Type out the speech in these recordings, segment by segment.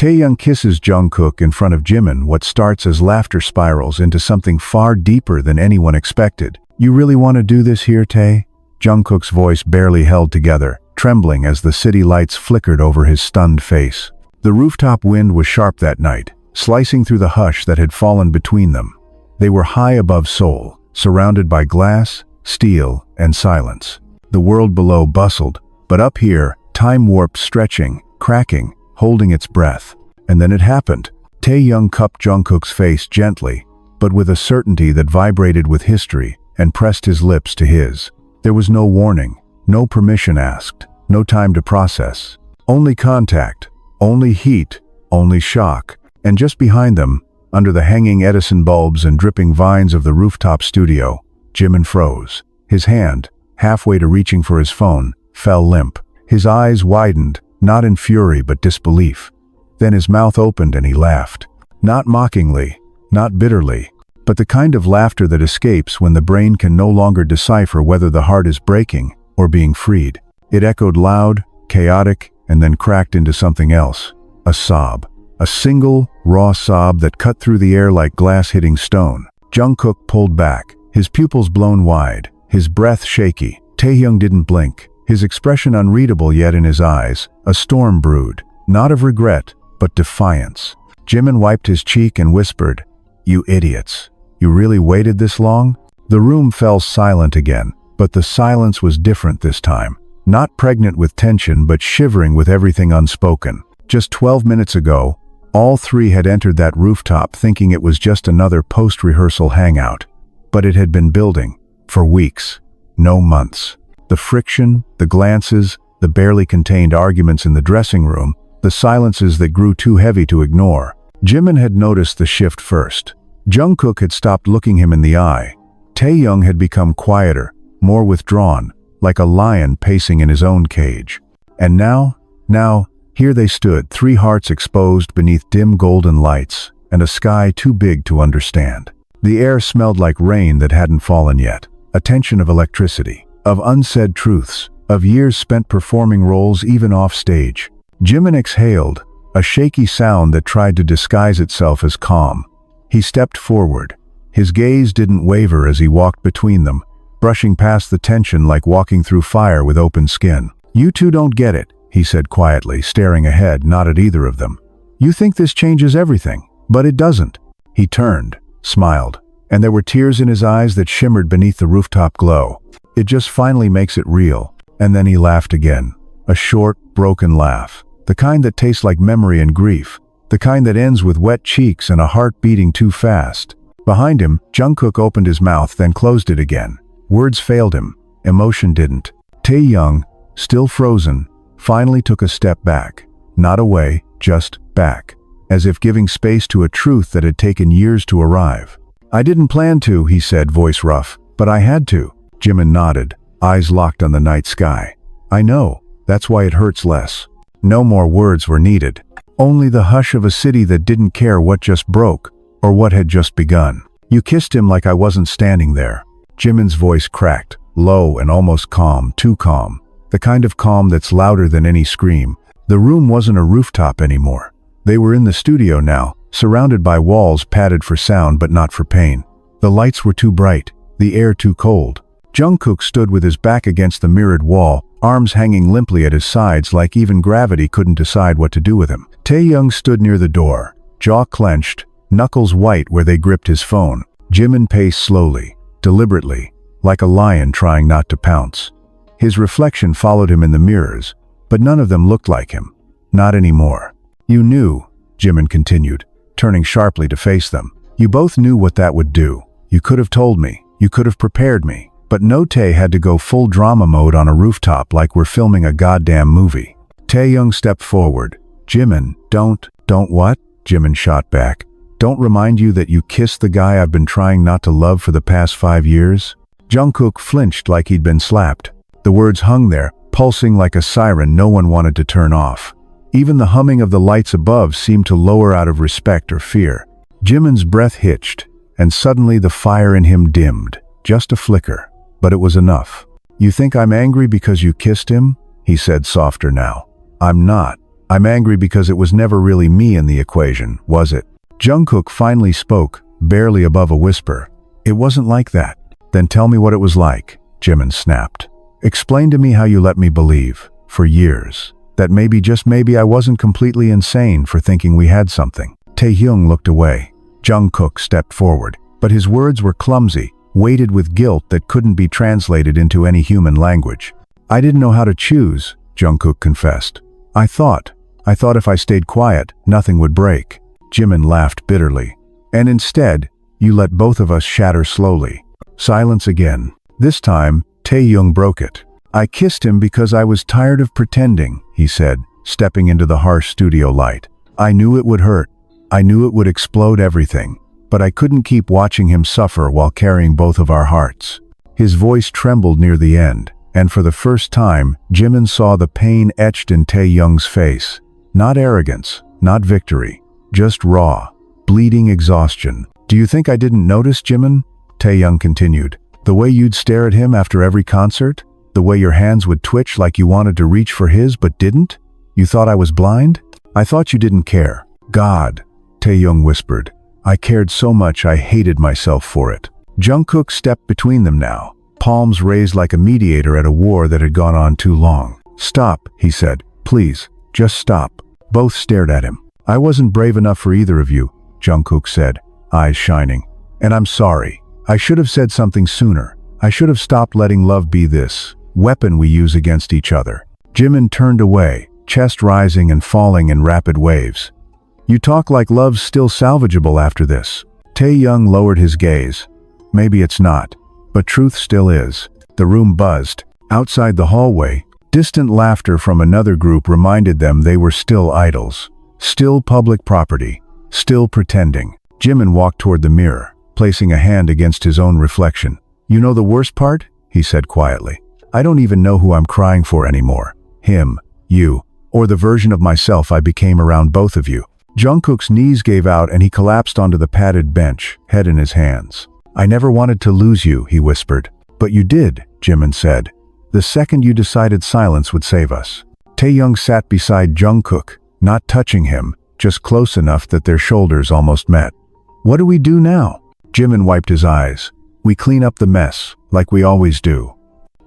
Taehyung kisses Jungkook in front of Jimin. What starts as laughter spirals into something far deeper than anyone expected. "You really want to do this here, Tae?" Jungkook's voice barely held together, trembling as the city lights flickered over his stunned face. The rooftop wind was sharp that night, slicing through the hush that had fallen between them. They were high above Seoul, surrounded by glass, steel, and silence. The world below bustled, but up here, time warped, stretching, cracking, holding its breath. And then it happened. Taehyung cupped Jungkook's face gently, but with a certainty that vibrated with history, and pressed his lips to his. There was no warning, no permission asked, no time to process. Only contact, only heat, only shock. And just behind them, under the hanging Edison bulbs and dripping vines of the rooftop studio, Jimin froze. His hand, halfway to reaching for his phone, fell limp. His eyes widened, not in fury but disbelief. Then his mouth opened and he laughed. Not mockingly, not bitterly, but the kind of laughter that escapes when the brain can no longer decipher whether the heart is breaking or being freed. It echoed loud, chaotic, and then cracked into something else. A sob. A single, raw sob that cut through the air like glass hitting stone. Jungkook pulled back, his pupils blown wide, his breath shaky. Taehyung didn't blink, his expression unreadable yet in his eyes. A storm brewed, not of regret, but defiance. Jimin wiped his cheek and whispered, "You idiots. You really waited this long?" The room fell silent again, but the silence was different this time. Not pregnant with tension, but shivering with everything unspoken. Just 12 minutes ago, all three had entered that rooftop thinking it was just another post-rehearsal hangout. But it had been building, for weeks, no months. The friction, the glances, the barely contained arguments in the dressing room, the silences that grew too heavy to ignore. Jimin had noticed the shift first. Jungkook had stopped looking him in the eye. Taehyung had become quieter, more withdrawn, like a lion pacing in his own cage. And now, here they stood, three hearts exposed beneath dim golden lights, and a sky too big to understand. The air smelled like rain that hadn't fallen yet, a tension of electricity, of unsaid truths, of years spent performing roles even off stage. Jimin exhaled, a shaky sound that tried to disguise itself as calm. He stepped forward. His gaze didn't waver as he walked between them, brushing past the tension like walking through fire with open skin. "You two don't get it," he said quietly, staring ahead, not at either of them. "You think this changes everything, but it doesn't." He turned, smiled, and there were tears in his eyes that shimmered beneath the rooftop glow. "It just finally makes it real." And then he laughed again. A short, broken laugh. The kind that tastes like memory and grief. The kind that ends with wet cheeks and a heart beating too fast. Behind him, Jungkook opened his mouth, then closed it again. Words failed him. Emotion didn't. Taehyung, still frozen, finally took a step back. Not away, just back. As if giving space to a truth that had taken years to arrive. "I didn't plan to," he said, voice rough, "but I had to." Jimin nodded, eyes locked on the night sky. "I know. That's why it hurts less." No more words were needed. Only the hush of a city that didn't care what just broke, or what had just begun. "You kissed him like I wasn't standing there." Jimin's voice cracked, low and almost calm, too calm. The kind of calm that's louder than any scream. The room wasn't a rooftop anymore. They were in the studio now, surrounded by walls padded for sound but not for pain. The lights were too bright, the air too cold. Jungkook stood with his back against the mirrored wall, arms hanging limply at his sides like even gravity couldn't decide what to do with him. Taehyung stood near the door, jaw clenched, knuckles white where they gripped his phone. Jimin paced slowly, deliberately, like a lion trying not to pounce. His reflection followed him in the mirrors, but none of them looked like him. Not anymore. "You knew," Jimin continued, turning sharply to face them. "You both knew what that would do. You could have told me. You could have prepared me. But no Tae had to go full drama mode on a rooftop like we're filming a goddamn movie." Taehyung stepped forward. "Jimin, don't what?" Jimin shot back. "Don't remind you that you kissed the guy I've been trying not to love for the past 5 years?" Jungkook flinched like he'd been slapped. The words hung there, pulsing like a siren no one wanted to turn off. Even the humming of the lights above seemed to lower out of respect or fear. Jimin's breath hitched, and suddenly the fire in him dimmed. Just a flicker. But it was enough. "You think I'm angry because you kissed him?" he said, softer now. "I'm not. I'm angry because it was never really me in the equation, was it? Jungkook finally spoke, barely above a whisper. It wasn't like that. Then tell me what it was like, Jimin snapped. Explain to me how you let me believe, for years, that maybe, just maybe, I wasn't completely insane for thinking we had something. Taehyung looked away. Jungkook stepped forward, but his words were clumsy, weighted with guilt that couldn't be translated into any human language. I didn't know how to choose, Jungkook confessed. I thought if I stayed quiet, nothing would break. Jimin laughed bitterly. And instead, you let both of us shatter slowly. Silence again. This time, Taehyung broke it. I kissed him because I was tired of pretending, he said, stepping into the harsh studio light. I knew it would hurt. I knew it would explode everything. But I couldn't keep watching him suffer while carrying both of our hearts. His voice trembled near the end, and for the first time, Jimin saw the pain etched in Taehyung's face. Not arrogance, not victory, just raw, bleeding exhaustion. Do you think I didn't notice, Jimin? Taehyung continued. The way you'd stare at him after every concert? The way your hands would twitch like you wanted to reach for his but didn't? You thought I was blind? I thought you didn't care. God, Taehyung whispered. I cared so much I hated myself for it. Jungkook stepped between them now, palms raised like a mediator at a war that had gone on too long. Stop, he said. Please, just stop. Both stared at him. I wasn't brave enough for either of you, Jungkook said, eyes shining. And I'm sorry. I should have said something sooner. I should have stopped letting love be this weapon we use against each other. Jimin turned away, chest rising and falling in rapid waves. You talk like love's still salvageable after this. Taehyung lowered his gaze. Maybe it's not, but truth still is. The room buzzed. Outside the hallway, distant laughter from another group reminded them they were still idols. Still public property. Still pretending. Jimin walked toward the mirror, placing a hand against his own reflection. You know the worst part? He said quietly. I don't even know who I'm crying for anymore. Him, you, or the version of myself I became around both of you. Jungkook's knees gave out and he collapsed onto the padded bench, head in his hands. I never wanted to lose you, he whispered. But you did, Jimin said. The second you decided silence would save us. Taehyung sat beside Jungkook, not touching him, just close enough that their shoulders almost met. What do we do now? Jimin wiped his eyes. We clean up the mess, like we always do.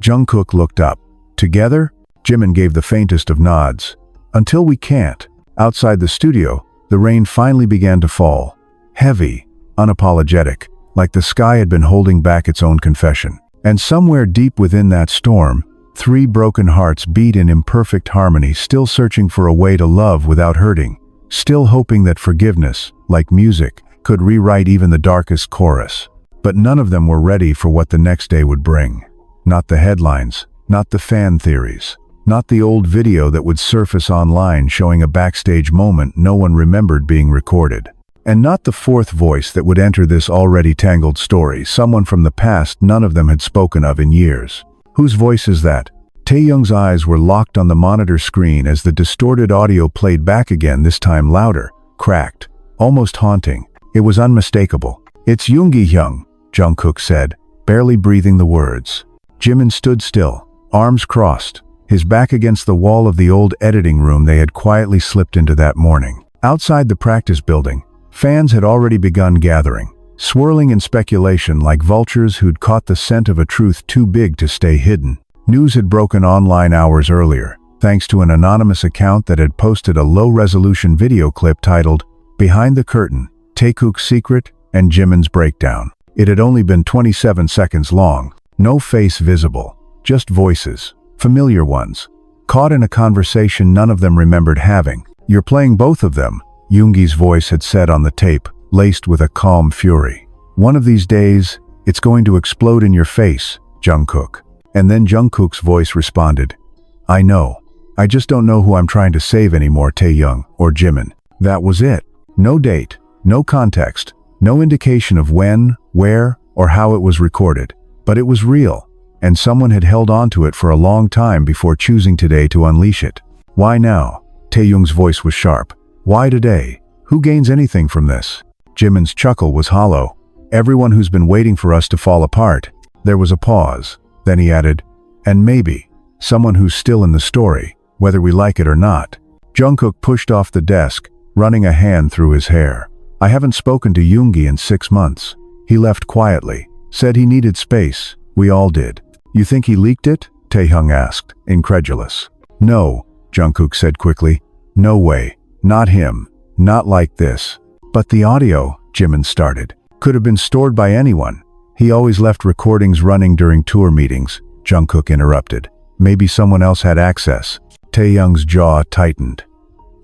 Jungkook looked up. Together? Jimin gave the faintest of nods. Until we can't. Outside the studio, the rain finally began to fall. Heavy, unapologetic, like the sky had been holding back its own confession. And somewhere deep within that storm, 3 broken hearts beat in imperfect harmony, still searching for a way to love without hurting, still hoping that forgiveness, like music, could rewrite even the darkest chorus. But none of them were ready for what the next day would bring. Not the headlines, not the fan theories, not the old video that would surface online showing a backstage moment no one remembered being recorded. And not the fourth voice that would enter this already tangled story, someone from the past none of them had spoken of in years. Whose voice is that? Taehyung's eyes were locked on the monitor screen as the distorted audio played back again, this time louder, cracked, almost haunting. It was unmistakable. It's Jungkook, Jungkook said, barely breathing the words. Jimin stood still, arms crossed, his back against the wall of the old editing room they had quietly slipped into that morning. Outside the practice building, fans had already begun gathering, swirling in speculation like vultures who'd caught the scent of a truth too big to stay hidden. News had broken online hours earlier, thanks to an anonymous account that had posted a low-resolution video clip titled, Behind the Curtain, Taehyung's Secret and Jimin's Breakdown. It had only been 27 seconds long, no face visible, just voices, familiar ones, caught in a conversation none of them remembered having. You're playing both of them, Yoongi's voice had said on the tape, laced with a calm fury. One of these days, it's going to explode in your face, Jungkook. And then Jungkook's voice responded, I know. I just don't know who I'm trying to save anymore, Taehyung or Jimin. That was it. No date, no context, no indication of when, where, or how it was recorded. But it was real, and someone had held on to it for a long time before choosing today to unleash it. Why now? Taehyung's voice was sharp. Why today? Who gains anything from this? Jimin's chuckle was hollow. Everyone who's been waiting for us to fall apart. There was a pause. Then he added, and maybe, someone who's still in the story, whether we like it or not. Jungkook pushed off the desk, running a hand through his hair. I haven't spoken to Yoongi in 6 months. He left quietly. Said he needed space. We all did. You think he leaked it? Taehyung asked, incredulous. No, Jungkook said quickly. No way. Not him. Not like this. But the audio, Jimin started, could have been stored by anyone. He always left recordings running during tour meetings, Jungkook interrupted. Maybe someone else had access. Taehyung's jaw tightened.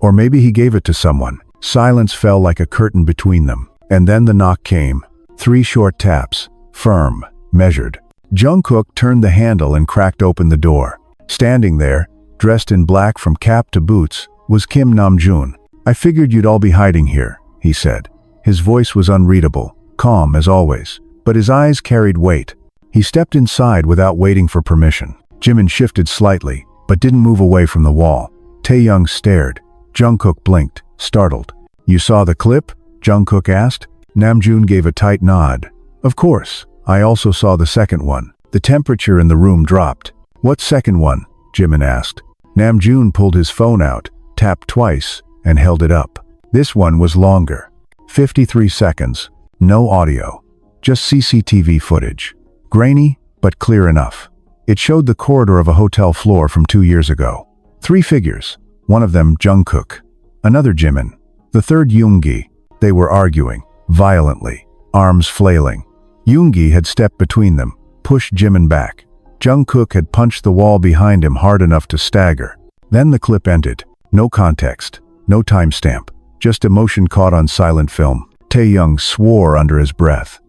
Or maybe he gave it to someone. Silence fell like a curtain between them. And then the knock came. 3 short taps. Firm. Measured. Jungkook turned the handle and cracked open the door. Standing there, dressed in black from cap to boots, was Kim Namjoon. I figured you'd all be hiding here, he said. His voice was unreadable, calm as always, but his eyes carried weight. He stepped inside without waiting for permission. Jimin shifted slightly, but didn't move away from the wall. Taehyung stared. Jungkook blinked, startled. You saw the clip? Jungkook asked. Namjoon gave a tight nod. Of course. I also saw the second one. The temperature in the room dropped. What second one? Jimin asked. Namjoon pulled his phone out, tapped twice, and held it up. This one was longer. 53 seconds. No audio. Just CCTV footage. Grainy, but clear enough. It showed the corridor of a hotel floor from 2 years ago. 3 figures. One of them Jungkook. Another Jimin. The third Yoongi. They were arguing, violently, arms flailing. Yoongi had stepped between them, pushed Jimin back. Jungkook had punched the wall behind him hard enough to stagger. Then the clip ended. No context, no timestamp, just emotion caught on silent film. Taehyung swore under his breath.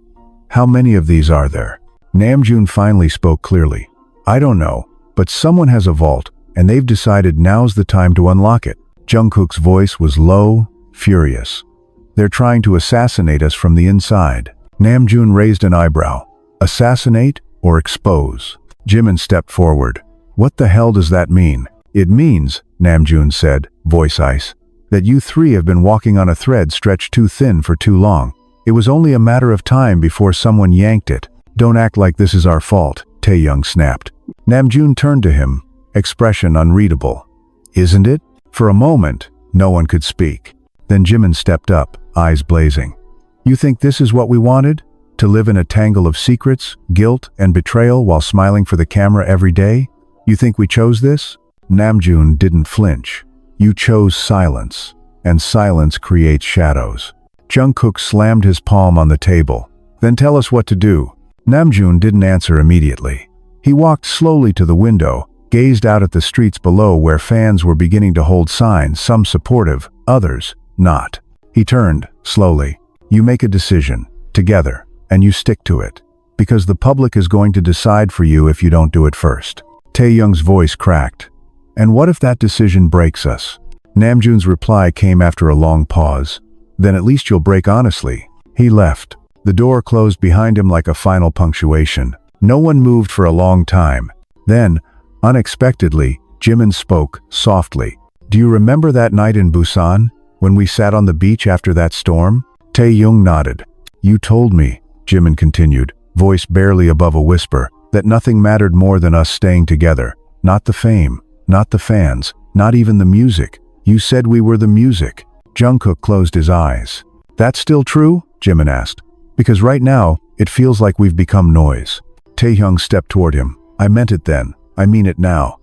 How many of these are there? Namjoon finally spoke clearly. I don't know, but someone has a vault, and they've decided now's the time to unlock it. Jungkook's voice was low, furious. They're trying to assassinate us from the inside. Namjoon raised an eyebrow. Assassinate or expose? Jimin stepped forward. What the hell does that mean? It means, Namjoon said, voice ice, that you 3 have been walking on a thread stretched too thin for too long. It was only a matter of time before someone yanked it. Don't act like this is our fault, Taehyung snapped. Namjoon turned to him, expression unreadable. Isn't it? For a moment, no one could speak. Then Jimin stepped up, eyes blazing. You think this is what we wanted? To live in a tangle of secrets, guilt, and betrayal while smiling for the camera every day? You think we chose this? Namjoon didn't flinch. You chose silence, and silence creates shadows. Jungkook slammed his palm on the table. Then tell us what to do. Namjoon didn't answer immediately. He walked slowly to the window, gazed out at the streets below where fans were beginning to hold signs, some supportive, others not. He turned, slowly. You make a decision, together, and you stick to it. Because the public is going to decide for you if you don't do it first. Taehyung's voice cracked. And what if that decision breaks us? Namjoon's reply came after a long pause. Then at least you'll break honestly. He left. The door closed behind him like a final punctuation. No one moved for a long time. Then, unexpectedly, Jimin spoke, softly. Do you remember that night in Busan, when we sat on the beach after that storm? Taehyung nodded. You told me, Jimin continued, voice barely above a whisper, that nothing mattered more than us staying together. Not the fame, not the fans, not even the music. You said we were the music. Jungkook closed his eyes. That's still true? Jimin asked. Because right now, it feels like we've become noise. Taehyung stepped toward him. I meant it then. I mean it now.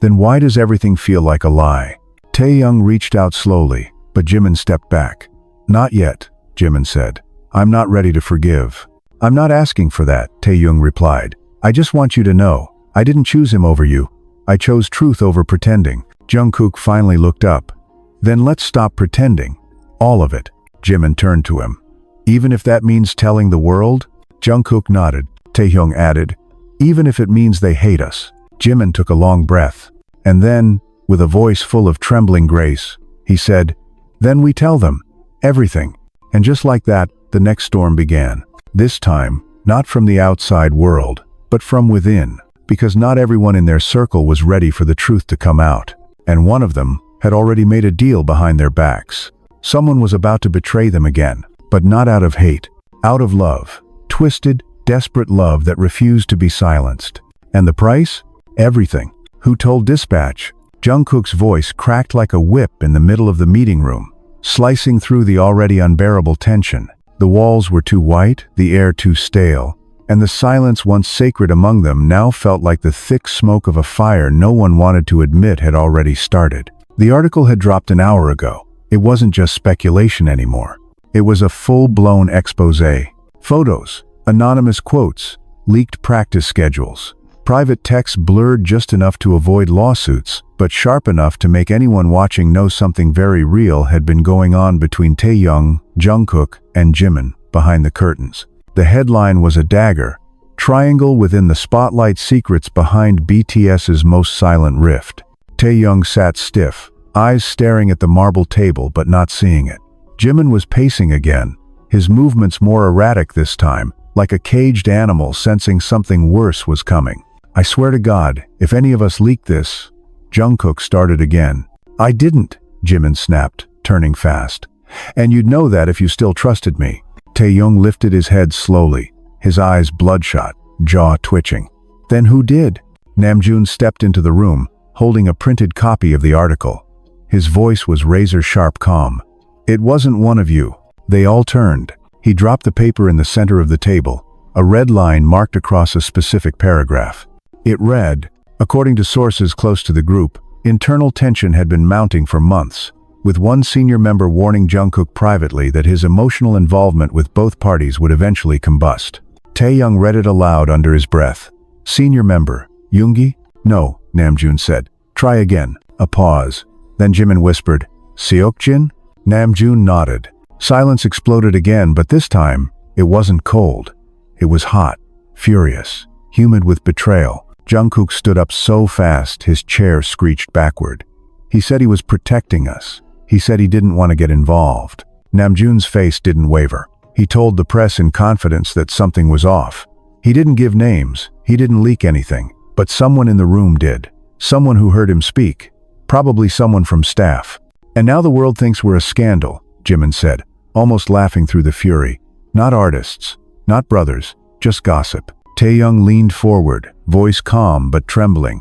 Then why does everything feel like a lie? Taehyung reached out slowly, but Jimin stepped back. Not yet, Jimin said. I'm not ready to forgive. I'm not asking for that, Taehyung replied. I just want you to know, I didn't choose him over you. I chose truth over pretending. Jungkook finally looked up. Then let's stop pretending. All of it. Jimin turned to him. Even if that means telling the world? Jungkook nodded. Taehyung added. Even if it means they hate us. Jimin took a long breath. And then, with a voice full of trembling grace, he said, Then we tell them. Everything. And just like that, the next storm began. This time, not from the outside world, but from within, because not everyone in their circle was ready for the truth to come out. And one of them had already made a deal behind their backs. Someone was about to betray them again, but not out of hate, out of love. Twisted, desperate love that refused to be silenced. And the price? Everything. Who told Dispatch? Jungkook's voice cracked like a whip in the middle of the meeting room, slicing through the already unbearable tension. The walls were too white, the air too stale, and the silence once sacred among them now felt like the thick smoke of a fire no one wanted to admit had already started. The article had dropped an hour ago. It wasn't just speculation anymore. It was a full-blown exposé. Photos, anonymous quotes, leaked practice schedules. Private texts blurred just enough to avoid lawsuits, but sharp enough to make anyone watching know something very real had been going on between Taehyung, Jungkook, and Jimin behind the curtains. The headline was a dagger: "Triangle within the spotlight, secrets behind BTS's most silent rift." Taehyung sat stiff, eyes staring at the marble table but not seeing it. Jimin was pacing again, his movements more erratic this time, like a caged animal sensing something worse was coming. "I swear to God, if any of us leaked this," Jungkook started again. "I didn't," Jimin snapped, turning fast. "And you'd know that if you still trusted me." Taehyung lifted his head slowly, his eyes bloodshot, jaw twitching. "Then who did?" Namjoon stepped into the room, holding a printed copy of the article. His voice was razor-sharp calm. "It wasn't one of you." They all turned. He dropped the paper in the center of the table, a red line marked across a specific paragraph. It read, according to sources close to the group, internal tension had been mounting for months, with one senior member warning Jungkook privately that his emotional involvement with both parties would eventually combust. Taehyung read it aloud under his breath. "Senior member, Yoongi?" "No," Namjoon said. "Try again." A pause. Then Jimin whispered, "Seokjin?" Namjoon nodded. Silence exploded again, but this time, it wasn't cold. It was hot, furious, humid with betrayal. Jungkook stood up so fast, his chair screeched backward. "He said he was protecting us. He said he didn't want to get involved." Namjoon's face didn't waver. He told the press in confidence that something was off. He didn't give names, he didn't leak anything, but someone in the room did. Someone who heard him speak. Probably someone from staff. "And now the world thinks we're a scandal," Jimin said, almost laughing through the fury. "Not artists, not brothers, just gossip." Taehyung leaned forward, voice calm but trembling.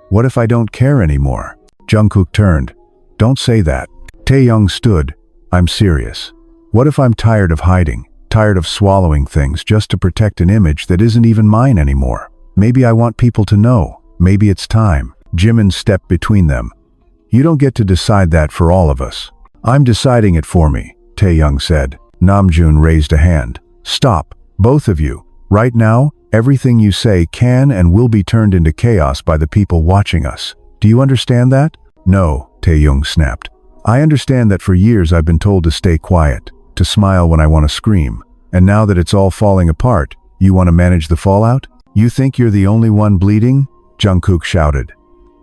"What if I don't care anymore?" Jungkook turned. "Don't say that." Taehyung stood. "I'm serious. What if I'm tired of hiding, tired of swallowing things just to protect an image that isn't even mine anymore? Maybe I want people to know. Maybe it's time." Jimin stepped between them. "You don't get to decide that for all of us." "I'm deciding it for me," Taehyung said. Namjoon raised a hand. "Stop, both of you. Right now, everything you say can and will be turned into chaos by the people watching us. Do you understand that?" "No," Taehyung snapped. "I understand that for years I've been told to stay quiet, to smile when I want to scream. And now that it's all falling apart, you want to manage the fallout? You think you're the only one bleeding?" Jungkook shouted.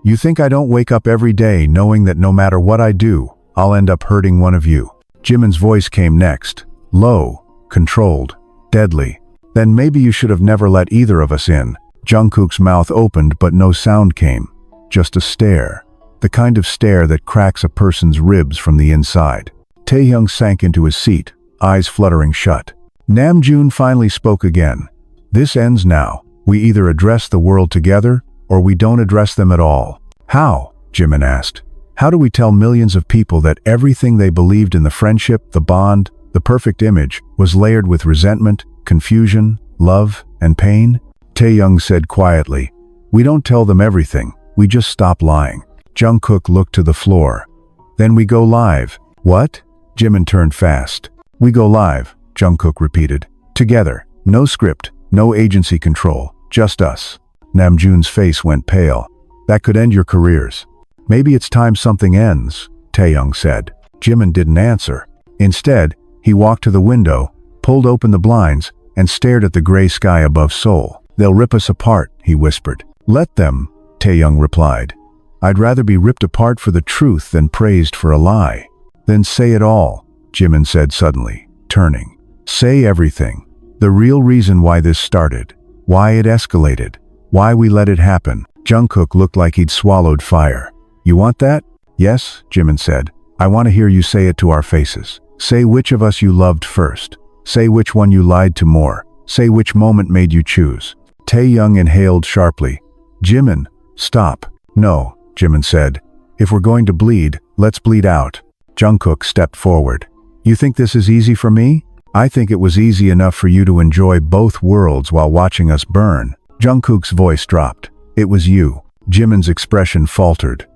"You think I don't wake up every day knowing that no matter what I do, I'll end up hurting one of you?" Jimin's voice came next, low, controlled, deadly. "Then maybe you should have never let either of us in." Jungkook's mouth opened but no sound came. Just a stare. The kind of stare that cracks a person's ribs from the inside. Taehyung sank into his seat, eyes fluttering shut. Namjoon finally spoke again. "This ends now. We either address the world together, or we don't address them at all." "How?" Jimin asked. "How do we tell millions of people that everything they believed in, the friendship, the bond, the perfect image, was layered with resentment, confusion, love, and pain?" Taehyung said quietly, "We don't tell them everything, we just stop lying." Jungkook looked to the floor. "Then we go live." "What?" Jimin turned fast. "We go live," Jungkook repeated. "Together. No script, no agency control, just us." Namjoon's face went pale. "That could end your careers." "Maybe it's time something ends," Taehyung said. Jimin didn't answer. Instead, he walked to the window, pulled open the blinds, and stared at the gray sky above Seoul. "They'll rip us apart," he whispered. "Let them," Taehyung replied. "I'd rather be ripped apart for the truth than praised for a lie." "Then say it all," Jimin said suddenly, turning. "Say everything. The real reason why this started. Why it escalated. Why we let it happen." Jungkook looked like he'd swallowed fire. "You want that?" "Yes," Jimin said. "I want to hear you say it to our faces. Say which of us you loved first. Say which one you lied to more. Say which moment made you choose." Taehyung inhaled sharply. "Jimin, stop." "No," Jimin said. If we're going to bleed, let's bleed out. Jungkook stepped forward. You think this is easy for me? I think it was easy enough for you to enjoy both worlds while watching us burn. Jungkook's voice dropped. It was you. Jimin's expression faltered.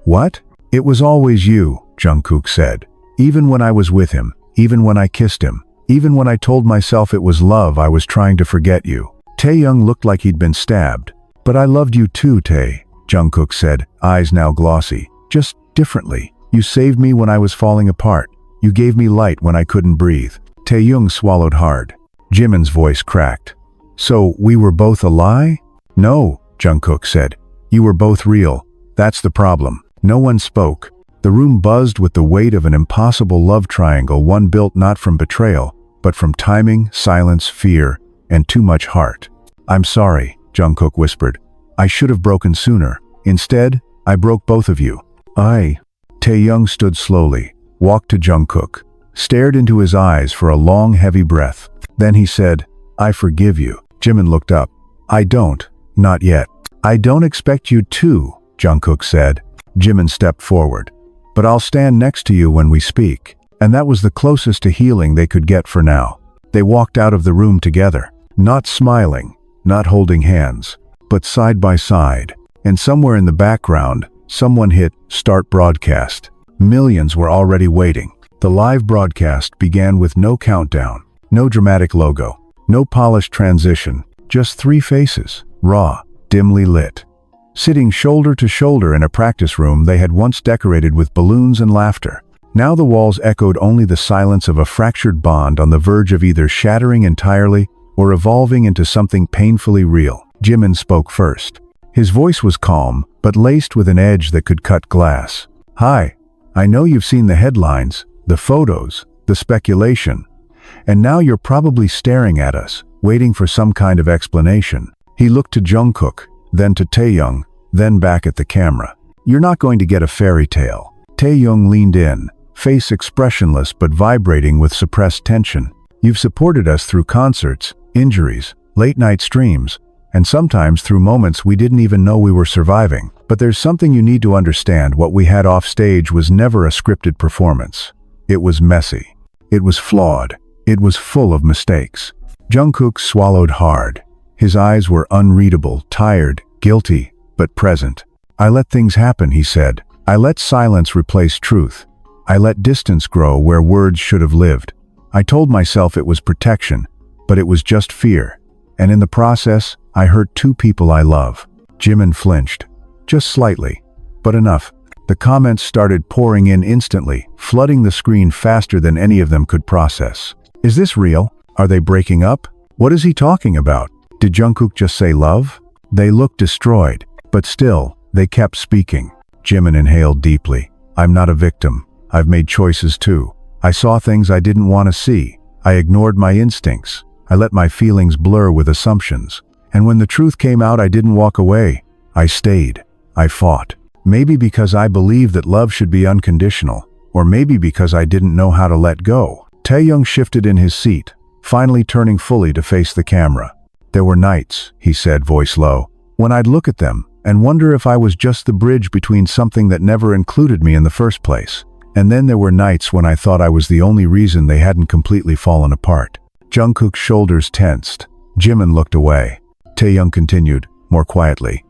What? It was always you, Jungkook said. Even when I was with him, even when I kissed him, even when I told myself it was love, I was trying to forget you. Taehyung looked like he'd been stabbed. But I loved you too, Tae, Jungkook said, eyes now glossy. Just differently. You saved me when I was falling apart. You gave me light when I couldn't breathe. Taehyung swallowed hard. Jimin's voice cracked. So, we were both a lie? No, Jungkook said. You were both real. That's the problem. No one spoke. The room buzzed with the weight of an impossible love triangle, one built not from betrayal, but from timing, silence, fear, and too much heart. I'm sorry, Jungkook whispered. I should have broken sooner. Instead, I broke both of you. Taehyung stood slowly, walked to Jungkook, stared into his eyes for a long, heavy breath. Then he said, I forgive you. Jimin looked up. I don't. Not yet. I don't expect you to, Jungkook said. Jimin stepped forward. But I'll stand next to you when we speak. And that was the closest to healing they could get for now. They walked out of the room together, not smiling, not holding hands, but side by side. And somewhere in the background, someone hit start broadcast. Millions were already waiting. The live broadcast began with no countdown, no dramatic logo, no polished transition, just three faces, raw, dimly lit. Sitting shoulder to shoulder in a practice room they had once decorated with balloons and laughter. Now the walls echoed only the silence of a fractured bond on the verge of either shattering entirely or evolving into something painfully real. Jimin spoke first. His voice was calm, but laced with an edge that could cut glass. Hi, I know you've seen the headlines, the photos, the speculation, and now you're probably staring at us, waiting for some kind of explanation. He looked to Jungkook, then to Taehyung, then back at the camera. You're not going to get a fairy tale. Taehyung leaned in, face expressionless but vibrating with suppressed tension. You've supported us through concerts, injuries, late-night streams, and sometimes through moments we didn't even know we were surviving. But there's something you need to understand. What we had off stage was never a scripted performance. It was messy. It was flawed. It was full of mistakes. Jungkook swallowed hard. His eyes were unreadable, tired, guilty, but present. I let things happen, he said. I let silence replace truth. I let distance grow where words should have lived. I told myself it was protection, but it was just fear. And in the process, I hurt two people I love. Jimin flinched. Just slightly, but enough. The comments started pouring in instantly, flooding the screen faster than any of them could process. Is this real? Are they breaking up? What is he talking about? Did Jungkook just say love? They looked destroyed, but still, they kept speaking. Jimin inhaled deeply. I'm not a victim. I've made choices too. I saw things I didn't want to see. I ignored my instincts. I let my feelings blur with assumptions. And when the truth came out, I didn't walk away. I stayed. I fought. Maybe because I believed that love should be unconditional, or maybe because I didn't know how to let go. Taehyung shifted in his seat, finally turning fully to face the camera. There were nights, he said, voice low, when I'd look at them and wonder if I was just the bridge between something that never included me in the first place. And then there were nights when I thought I was the only reason they hadn't completely fallen apart. Jungkook's shoulders tensed. Jimin looked away. Taehyung continued, more quietly.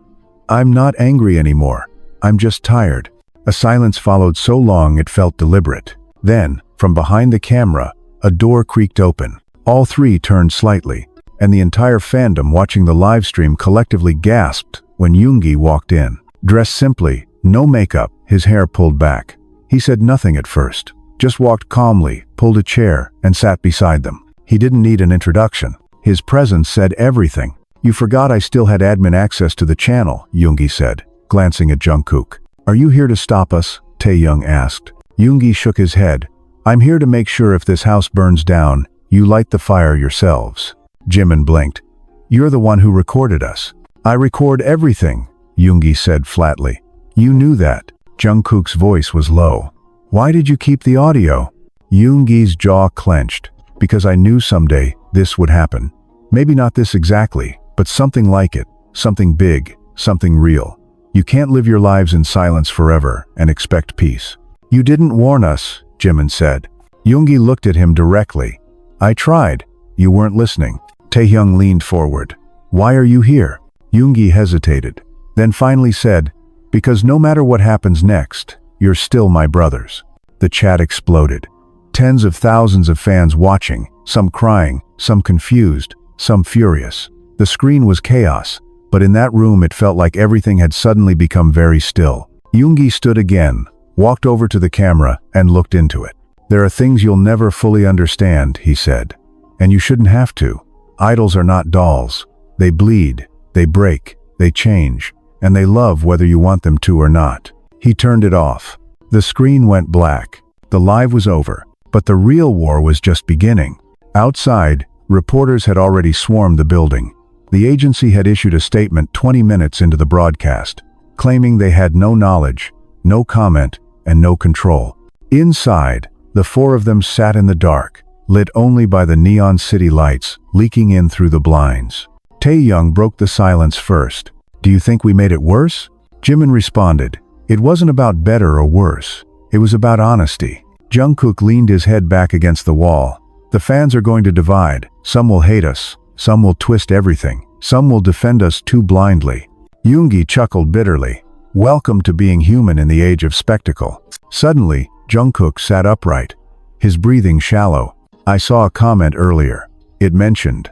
I'm not angry anymore. I'm just tired. A silence followed so long it felt deliberate. Then, from behind the camera, a door creaked open. All three turned slightly, and the entire fandom watching the live stream collectively gasped when Yoongi walked in. Dressed simply, no makeup, his hair pulled back. He said nothing at first, just walked calmly, pulled a chair, and sat beside them. He didn't need an introduction. His presence said everything. You forgot I still had admin access to the channel, Yoongi said, glancing at Jungkook. Are you here to stop us? Taehyung asked. Yoongi shook his head. I'm here to make sure if this house burns down, you light the fire yourselves. Jimin blinked. You're the one who recorded us. I record everything, Yoongi said flatly. You knew that. Jungkook's voice was low. Why did you keep the audio? Yoongi's jaw clenched. Because I knew someday this would happen. Maybe not this exactly, but something like it. Something big, something real. You can't live your lives in silence forever and expect peace. You didn't warn us, Jimin said. Yoongi looked at him directly. I tried. You weren't listening. Taehyung leaned forward. Why are you here? Yoongi hesitated, then finally said, because no matter what happens next, you're still my brothers. The chat exploded. Tens of thousands of fans watching, some crying, some confused, some furious. The screen was chaos, but in that room it felt like everything had suddenly become very still. Yoongi stood again, walked over to the camera, and looked into it. There are things you'll never fully understand, he said. And you shouldn't have to. Idols are not dolls. They bleed, they break, they change, and they love whether you want them to or not. He turned it off. The screen went black. The live was over, but the real war was just beginning. Outside, reporters had already swarmed the building. The agency had issued a statement 20 minutes into the broadcast, claiming they had no knowledge, no comment, and no control. Inside, the four of them sat in the dark, lit only by the neon city lights leaking in through the blinds. Taehyung broke the silence first. Do you think we made it worse? Jimin responded. It wasn't about better or worse. It was about honesty. Jungkook leaned his head back against the wall. The fans are going to divide. Some will hate us. Some will twist everything. Some will defend us too blindly. Yoongi chuckled bitterly. Welcome to being human in the age of spectacle. Suddenly, Jungkook sat upright, his breathing shallow. I saw a comment earlier. It mentioned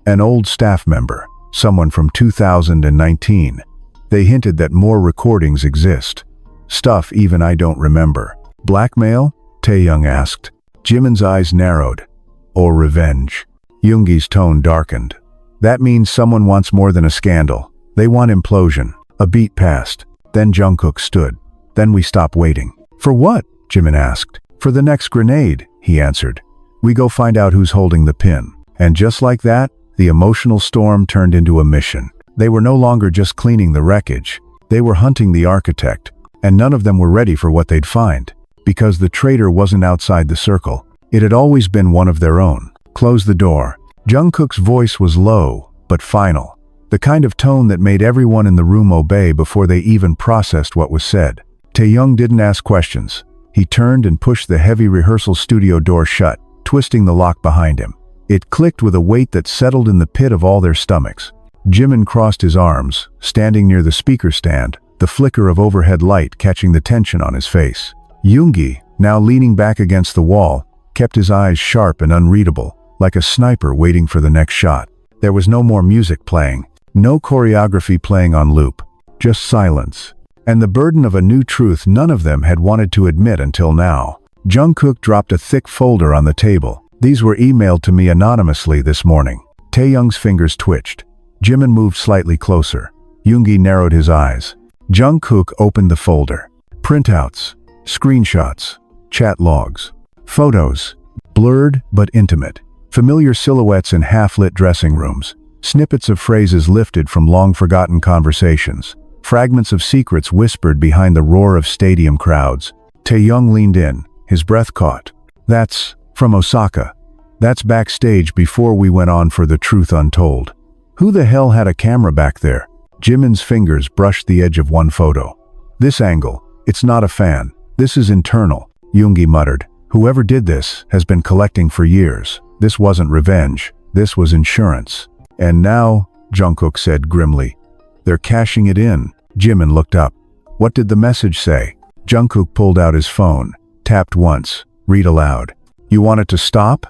an old staff member, someone from 2019. They hinted that more recordings exist. Stuff even I don't remember. Blackmail? Taehyung asked. Jimin's eyes narrowed. Or revenge? Yoongi's tone darkened. That means someone wants more than a scandal. They want implosion. A beat passed. Then Jungkook stood. Then we stopped waiting. For what? Jimin asked. For the next grenade, he answered. We go find out who's holding the pin. And just like that, the emotional storm turned into a mission. They were no longer just cleaning the wreckage. They were hunting the architect. And none of them were ready for what they'd find. Because the traitor wasn't outside the circle. It had always been one of their own. Close the door. Jungkook's voice was low, but final. The kind of tone that made everyone in the room obey before they even processed what was said. Taehyung didn't ask questions. He turned and pushed the heavy rehearsal studio door shut, twisting the lock behind him. It clicked with a weight that settled in the pit of all their stomachs. Jimin crossed his arms, standing near the speaker stand, the flicker of overhead light catching the tension on his face. Yoongi, now leaning back against the wall, kept his eyes sharp and unreadable, like a sniper waiting for the next shot. There was no more music playing, no choreography playing on loop, just silence. And the burden of a new truth none of them had wanted to admit until now. Jungkook dropped a thick folder on the table. These were emailed to me anonymously this morning. Taehyung's fingers twitched. Jimin moved slightly closer. Yoongi narrowed his eyes. Jungkook opened the folder. Printouts, screenshots, chat logs, photos, blurred but intimate. Familiar silhouettes in half-lit dressing rooms. Snippets of phrases lifted from long-forgotten conversations. Fragments of secrets whispered behind the roar of stadium crowds. Taehyung leaned in, his breath caught. That's from Osaka. That's backstage before we went on for The Truth Untold. Who the hell had a camera back there? Jimin's fingers brushed the edge of one photo. This angle, it's not a fan. This is internal, Yoongi muttered. Whoever did this has been collecting for years. This wasn't revenge. This was insurance. And now, Jungkook said grimly, they're cashing it in. Jimin looked up. What did the message say? Jungkook pulled out his phone, tapped once, read aloud. You want it to stop?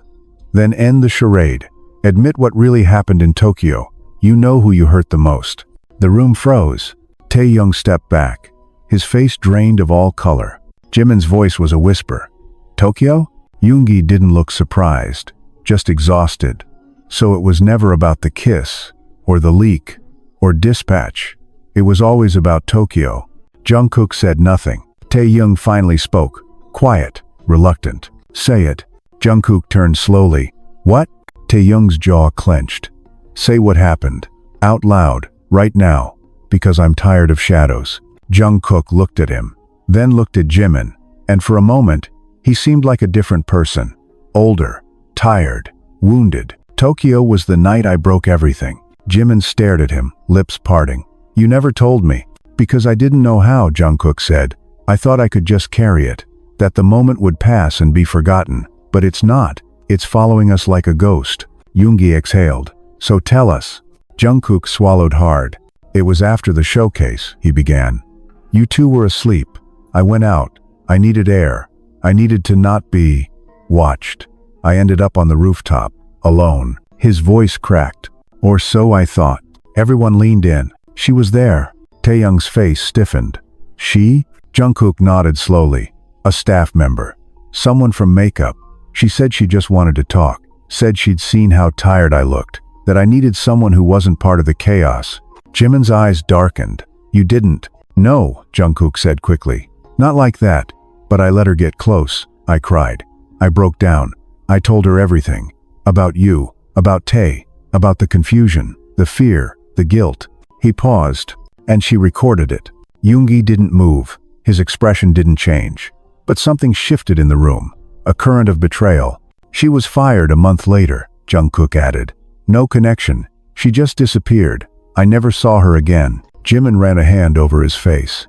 Then end the charade. Admit what really happened in Tokyo. You know who you hurt the most. The room froze. Taehyung stepped back, his face drained of all color. Jimin's voice was a whisper. Tokyo? Yoongi didn't look surprised, just exhausted. So it was never about the kiss, or the leak, or dispatch. It was always about Tokyo. Jungkook said nothing. Taehyung finally spoke, quiet, reluctant. Say it. Jungkook turned slowly. What? Taehyung's jaw clenched. Say what happened. Out loud, right now, because I'm tired of shadows. Jungkook looked at him, then looked at Jimin, and for a moment, he seemed like a different person. Older, tired, wounded. Tokyo was the night I broke everything. Jimin stared at him, lips parting. You never told me. Because I didn't know how, Jungkook said. I thought I could just carry it. That the moment would pass and be forgotten. But it's not. It's following us like a ghost. Yoongi exhaled. So tell us. Jungkook swallowed hard. It was after the showcase, he began. You two were asleep. I went out. I needed air. I needed to not be watched. I ended up on the rooftop, alone. His voice cracked. Or so I thought. Everyone leaned in. She was there. Taehyung's face stiffened. She? Jungkook nodded slowly. A staff member. Someone from makeup. She said she just wanted to talk. Said she'd seen how tired I looked. That I needed someone who wasn't part of the chaos. Jimin's eyes darkened. You didn't. No, Jungkook said quickly. Not like that. But I let her get close. I cried. I broke down. I told her everything. About you. About Tae. About the confusion. The fear. The guilt. He paused. And she recorded it. Yoongi didn't move. His expression didn't change. But something shifted in the room. A current of betrayal. She was fired a month later, Jungkook added. No connection. She just disappeared. I never saw her again. Jimin ran a hand over his face.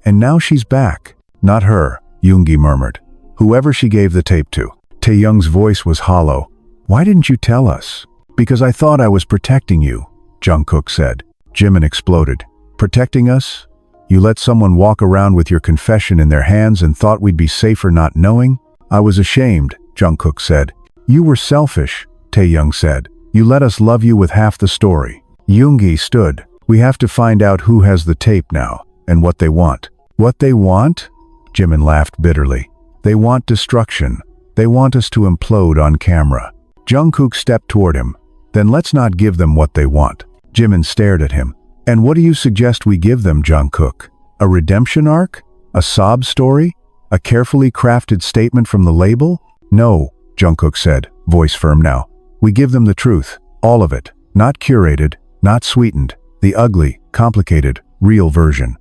And now she's back. Not her, Yoongi murmured. Whoever she gave the tape to. Taehyung's voice was hollow. Why didn't you tell us? Because I thought I was protecting you, Jungkook said. Jimin exploded. Protecting us? You let someone walk around with your confession in their hands and thought we'd be safer not knowing? I was ashamed, Jungkook said. You were selfish, Taehyung said. You let us love you with half the story. Yoongi stood. We have to find out who has the tape now, and what they want. What they want? Jimin laughed bitterly. They want destruction. They want us to implode on camera. Jungkook stepped toward him. Then let's not give them what they want. Jimin stared at him. And what do you suggest we give them, Jungkook? A redemption arc? A sob story? A carefully crafted statement from the label? No, Jungkook said, voice firm now. We give them the truth, all of it, not curated, not sweetened, the ugly, complicated, real version.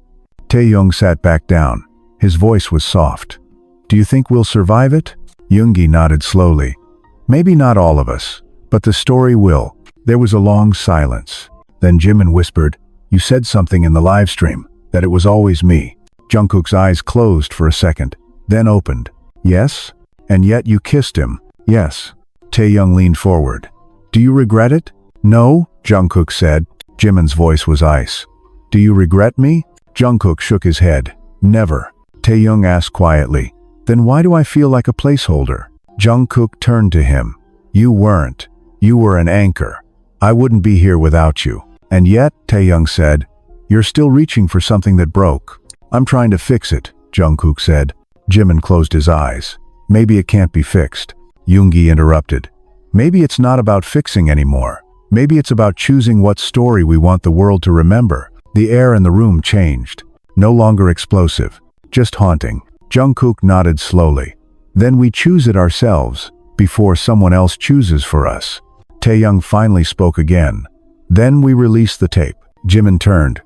Taehyung sat back down. His voice was soft. Do you think we'll survive it? Yoongi nodded slowly. Maybe not all of us, but the story will. There was a long silence. Then Jimin whispered, You said something in the live stream, that it was always me. Jungkook's eyes closed for a second, then opened. Yes? And yet you kissed him. Yes. Taehyung leaned forward. Do you regret it? No, Jungkook said. Jimin's voice was ice. Do you regret me? Jungkook shook his head. Never. Taehyung asked quietly. Then why do I feel like a placeholder? Jungkook turned to him. You weren't. You were an anchor. I wouldn't be here without you. And yet, Taehyung said, you're still reaching for something that broke. I'm trying to fix it, Jungkook said. Jimin closed his eyes. Maybe it can't be fixed. Yoongi interrupted. Maybe it's not about fixing anymore. Maybe it's about choosing what story we want the world to remember. The air in the room changed. No longer explosive. Just haunting. Jungkook nodded slowly. Then we choose it ourselves, before someone else chooses for us. Taehyung finally spoke again. Then we release the tape. Jimin turned.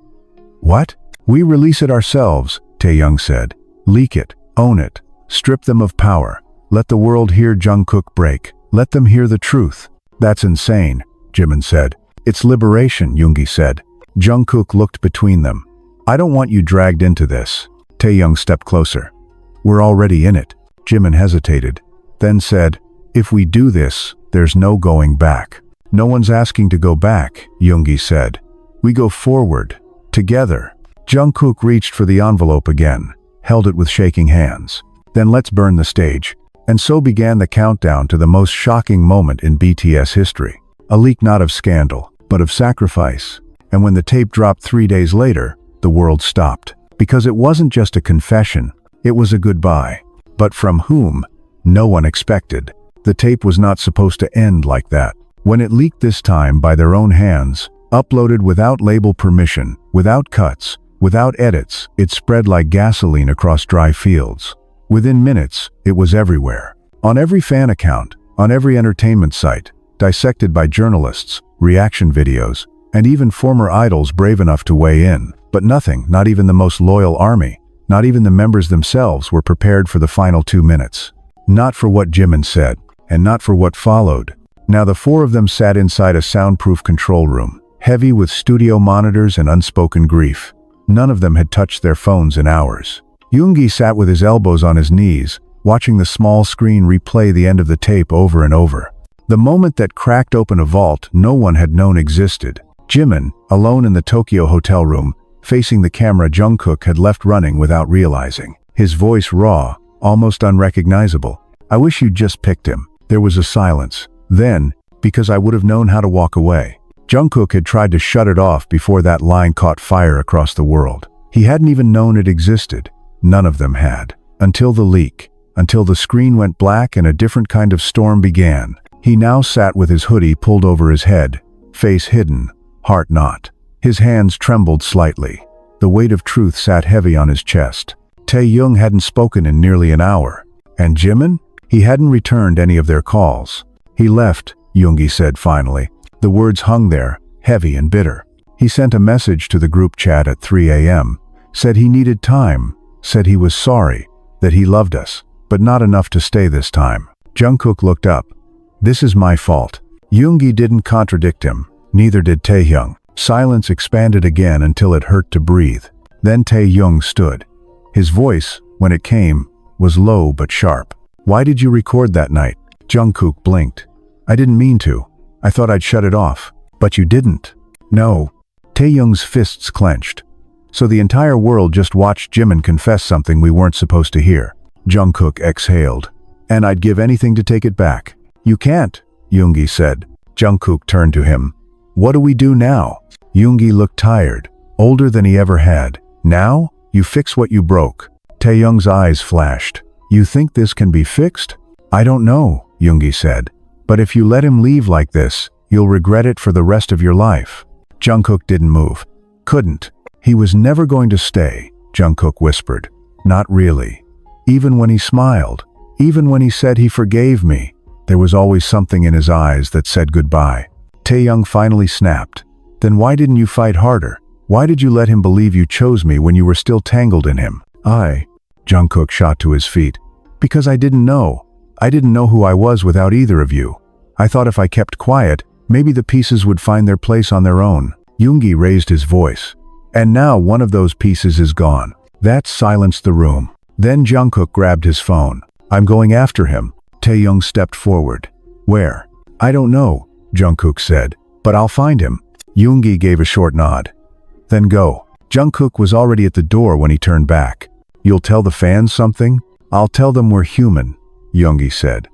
What? We release it ourselves, Taehyung said. Leak it. Own it. Strip them of power. Let the world hear Jungkook break. Let them hear the truth. That's insane, Jimin said. It's liberation, Yoongi said. Jungkook looked between them. I don't want you dragged into this. Taehyung stepped closer. We're already in it. Jimin hesitated, then said, if we do this, there's no going back. No one's asking to go back, Yoongi said. We go forward, together. Jungkook reached for the envelope again, held it with shaking hands. Then let's burn the stage. And so began the countdown to the most shocking moment in BTS history. A leak not of scandal, but of sacrifice. And when the tape dropped 3 days later, the world stopped. Because it wasn't just a confession, it was a goodbye. But from whom? No one expected. The tape was not supposed to end like that. When it leaked this time by their own hands, uploaded without label permission, without cuts, without edits, it spread like gasoline across dry fields. Within minutes, it was everywhere. On every fan account, on every entertainment site, dissected by journalists, reaction videos, and even former idols brave enough to weigh in. But nothing, not even the most loyal army, not even the members themselves were prepared for the final 2 minutes. Not for what Jimin said, and not for what followed. Now the 4 of them sat inside a soundproof control room, heavy with studio monitors and unspoken grief. None of them had touched their phones in hours. Yoongi sat with his elbows on his knees, watching the small screen replay the end of the tape over and over. The moment that cracked open a vault no one had known existed. Jimin, alone in the Tokyo hotel room, facing the camera Jungkook had left running without realizing. His voice raw, almost unrecognizable. "I wish you'd just picked him." There was a silence. Then, "Because I would have known how to walk away." Jungkook had tried to shut it off before that line caught fire across the world. He hadn't even known it existed. None of them had. Until the leak. Until the screen went black and a different kind of storm began. He now sat with his hoodie pulled over his head, face hidden, heart not. His hands trembled slightly. The weight of truth sat heavy on his chest. Taehyung hadn't spoken in nearly an hour. And Jimin? He hadn't returned any of their calls. "He left," Yoongi said finally. The words hung there, heavy and bitter. He sent a message to the group chat at 3 a.m., said he needed time, said he was sorry, that he loved us, but not enough to stay this time. Jungkook looked up. "This is my fault." Yoongi didn't contradict him, neither did Taehyung. Silence expanded again until it hurt to breathe. Then Taehyung stood. His voice, when it came, was low but sharp. "Why did you record that night?" Jungkook blinked. "I didn't mean to. I thought I'd shut it off." "But you didn't." "No." Taehyung's fists clenched. "So the entire world just watched Jimin confess something we weren't supposed to hear." Jungkook exhaled. "And I'd give anything to take it back." "You can't," Yoongi said. Jungkook turned to him. "What do we do now?" Yoongi looked tired, older than he ever had. "Now? You fix what you broke." Taehyung's eyes flashed. "You think this can be fixed?" "I don't know," Yoongi said. "But if you let him leave like this, you'll regret it for the rest of your life." Jungkook didn't move. Couldn't. He was never going to stay, Jungkook whispered. "Not really." Even when he smiled, even when he said he forgave me, there was always something in his eyes that said goodbye. Taehyung finally snapped. "Then why didn't you fight harder? Why did you let him believe you chose me when you were still tangled in him?" Jungkook shot to his feet. "Because I didn't know. I didn't know who I was without either of you. I thought if I kept quiet, maybe the pieces would find their place on their own." Yoongi raised his voice. "And now one of those pieces is gone." That silenced the room. Then Jungkook grabbed his phone. "I'm going after him." Taehyung stepped forward. "Where?" "I don't know," Jungkook said. "But I'll find him." Yoongi gave a short nod. "Then go." Jungkook was already at the door when he turned back. "You'll tell the fans something?" "I'll tell them we're human," Yoongi said.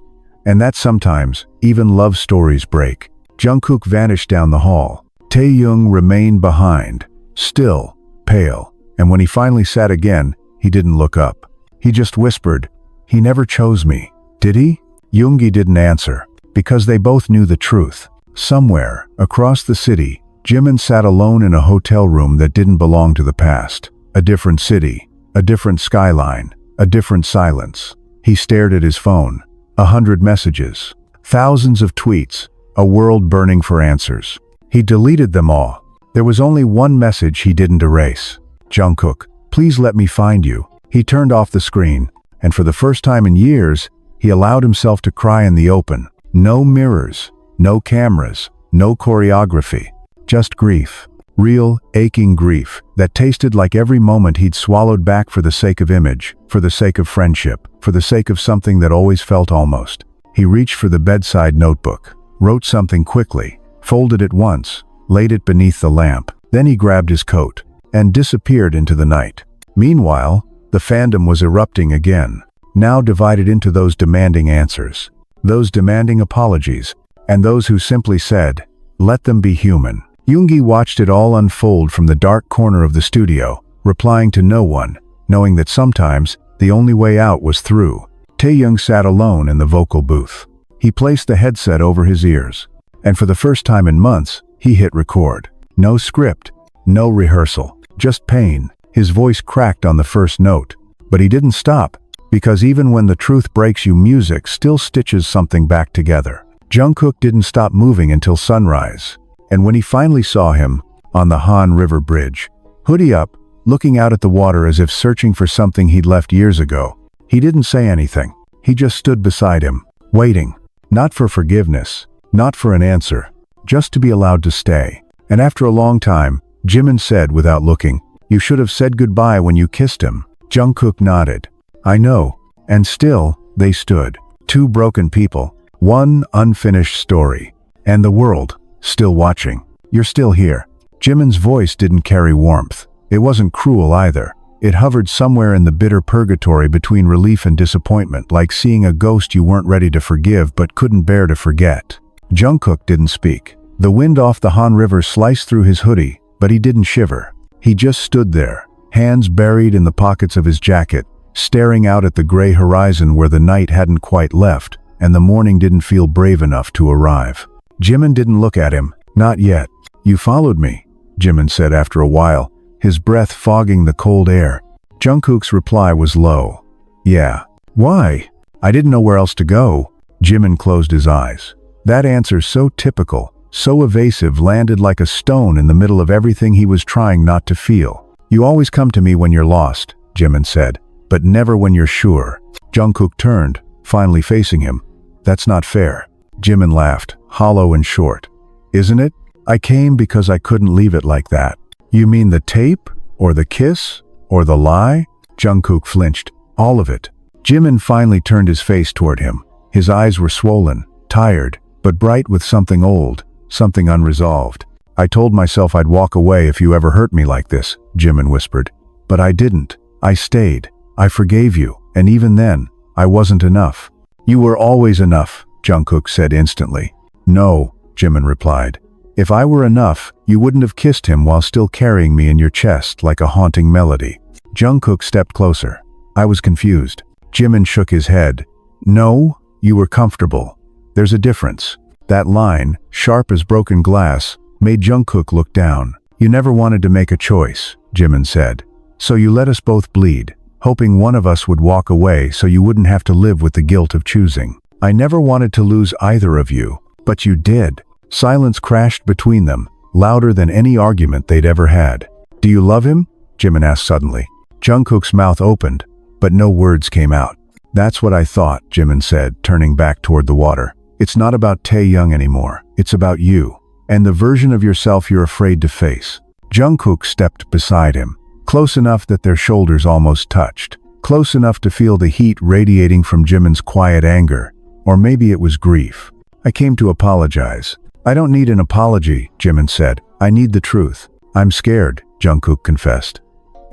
"And that sometimes, even love stories break." Jungkook vanished down the hall. Taehyung remained behind, still, pale, and when he finally sat again, he didn't look up. He just whispered, "He never chose me, did he?" Yoongi didn't answer, because they both knew the truth. Somewhere, across the city, Jimin sat alone in a hotel room that didn't belong to the past. A different city, a different skyline, a different silence. He stared at his phone. 100 messages, thousands of tweets, a world burning for answers. He deleted them all. There was only one message he didn't erase. "Jungkook, please let me find you." He turned off the screen, and for the first time in years, he allowed himself to cry in the open. No mirrors, no cameras, no choreography. Just grief. Real, aching grief that tasted like every moment he'd swallowed back for the sake of image, for the sake of friendship, for the sake of something that always felt almost. He reached for the bedside notebook, wrote something quickly, folded it once, laid it beneath the lamp. Then he grabbed his coat and disappeared into the night. Meanwhile, the fandom was erupting again, now divided into those demanding answers, those demanding apologies, and those who simply said, "Let them be human." Yoongi watched it all unfold from the dark corner of the studio, replying to no one, knowing that sometimes the only way out was through. Taehyung sat alone in the vocal booth. He placed the headset over his ears, and for the first time in months, he hit record. No script, no rehearsal, just pain. His voice cracked on the first note, but he didn't stop, because even when the truth breaks you, music still stitches something back together. Jungkook didn't stop moving until sunrise. And when he finally saw him, on the Han River Bridge, hoodie up, looking out at the water as if searching for something he'd left years ago, he didn't say anything. He just stood beside him, waiting, not for forgiveness, not for an answer, just to be allowed to stay. And after a long time, Jimin said without looking, You should have said goodbye when you kissed him. Jungkook nodded. I know. And still, they stood. Two broken people. One unfinished story. And the world, still watching. You're still here. Jimin's voice didn't carry warmth. It wasn't cruel either. It hovered somewhere in the bitter purgatory between relief and disappointment, like seeing a ghost you weren't ready to forgive but couldn't bear to forget. Jungkook didn't speak. The wind off the Han River sliced through his hoodie, but he didn't shiver. He just stood there, hands buried in the pockets of his jacket, staring out at the gray horizon where the night hadn't quite left, and the morning didn't feel brave enough to arrive. Jimin didn't look at him. Not yet. You followed me, Jimin said after a while, his breath fogging the cold air. Jungkook's reply was low. Yeah. Why? I didn't know where else to go. Jimin closed his eyes. That answer, so typical, so evasive, landed like a stone in the middle of everything he was trying not to feel. You always come to me when you're lost, Jimin said, but never when you're sure. Jungkook turned, finally facing him. That's not fair. Jimin laughed, hollow and short. Isn't it? I came because I couldn't leave it like that. You mean the tape? Or the kiss? Or the lie? Jungkook flinched. All of it. Jimin finally turned his face toward him. His eyes were swollen, tired, but bright with something old, something unresolved. I told myself I'd walk away if you ever hurt me like this, Jimin whispered. But I didn't. I stayed. I forgave you, and even then, I wasn't enough. You were always enough, Jungkook said instantly. No, Jimin replied. If I were enough, you wouldn't have kissed him while still carrying me in your chest like a haunting melody. Jungkook stepped closer. I was confused. Jimin shook his head. No, you were comfortable. There's a difference. That line, sharp as broken glass, made Jungkook look down. You never wanted to make a choice, Jimin said. So you let us both bleed, hoping one of us would walk away so you wouldn't have to live with the guilt of choosing. I never wanted to lose either of you, but you did. Silence crashed between them, louder than any argument they'd ever had. Do you love him? Jimin asked suddenly. Jungkook's mouth opened, but no words came out. That's what I thought, Jimin said, turning back toward the water. It's not about Taehyung anymore. It's about you, and the version of yourself you're afraid to face. Jungkook stepped beside him, close enough that their shoulders almost touched, close enough to feel the heat radiating from Jimin's quiet anger, or maybe it was grief. I came to apologize. I don't need an apology, Jimin said. I need the truth. I'm scared, Jungkook confessed.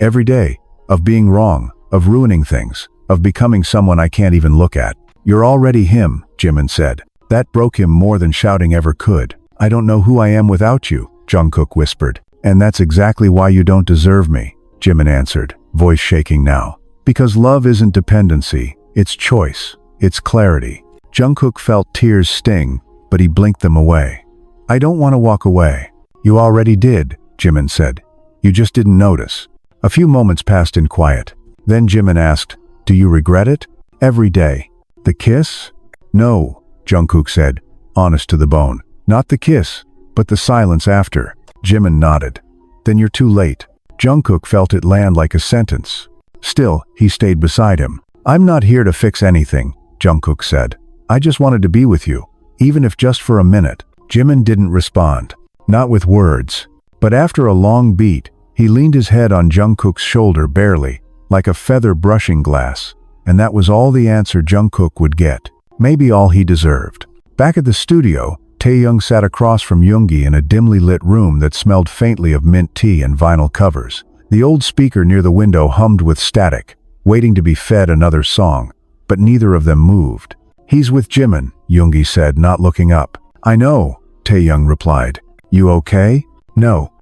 Every day, of being wrong, of ruining things, of becoming someone I can't even look at. You're already him, Jimin said. That broke him more than shouting ever could. I don't know who I am without you, Jungkook whispered. And that's exactly why you don't deserve me, Jimin answered, voice shaking now. Because love isn't dependency, it's choice, it's clarity. Jungkook felt tears sting, but he blinked them away. I don't want to walk away. You already did, Jimin said. You just didn't notice. A few moments passed in quiet. Then Jimin asked, do you regret it? Every day. The kiss? No, Jungkook said, honest to the bone. Not the kiss, but the silence after. Jimin nodded. Then you're too late. Jungkook felt it land like a sentence. Still, he stayed beside him. I'm not here to fix anything, Jungkook said. I just wanted to be with you, even if just for a minute. Jimin didn't respond. Not with words. But after a long beat, he leaned his head on Jungkook's shoulder barely, like a feather brushing glass. And that was all the answer Jungkook would get. Maybe all he deserved. Back at the studio, Taehyung sat across from Yoongi in a dimly lit room that smelled faintly of mint tea and vinyl covers. The old speaker near the window hummed with static, waiting to be fed another song. But neither of them moved. He's with Jimin, Yoongi said, not looking up. I know, Taehyung replied. You okay? No.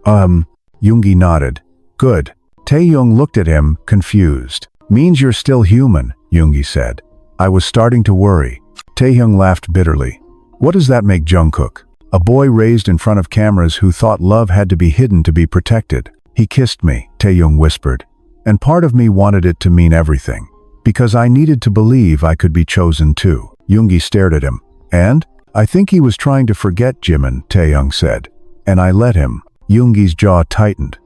Yoongi nodded. Good. Taehyung looked at him, confused. Means you're still human, Yoongi said. I was starting to worry. Taehyung laughed bitterly. What does that make Jungkook? A boy raised in front of cameras who thought love had to be hidden to be protected. He kissed me, Taehyung whispered. And part of me wanted it to mean everything. Because I needed to believe I could be chosen too. Yoongi stared at him. And? I think he was trying to forget Jimin, Taehyung said. And I let him. Yoongi's jaw tightened.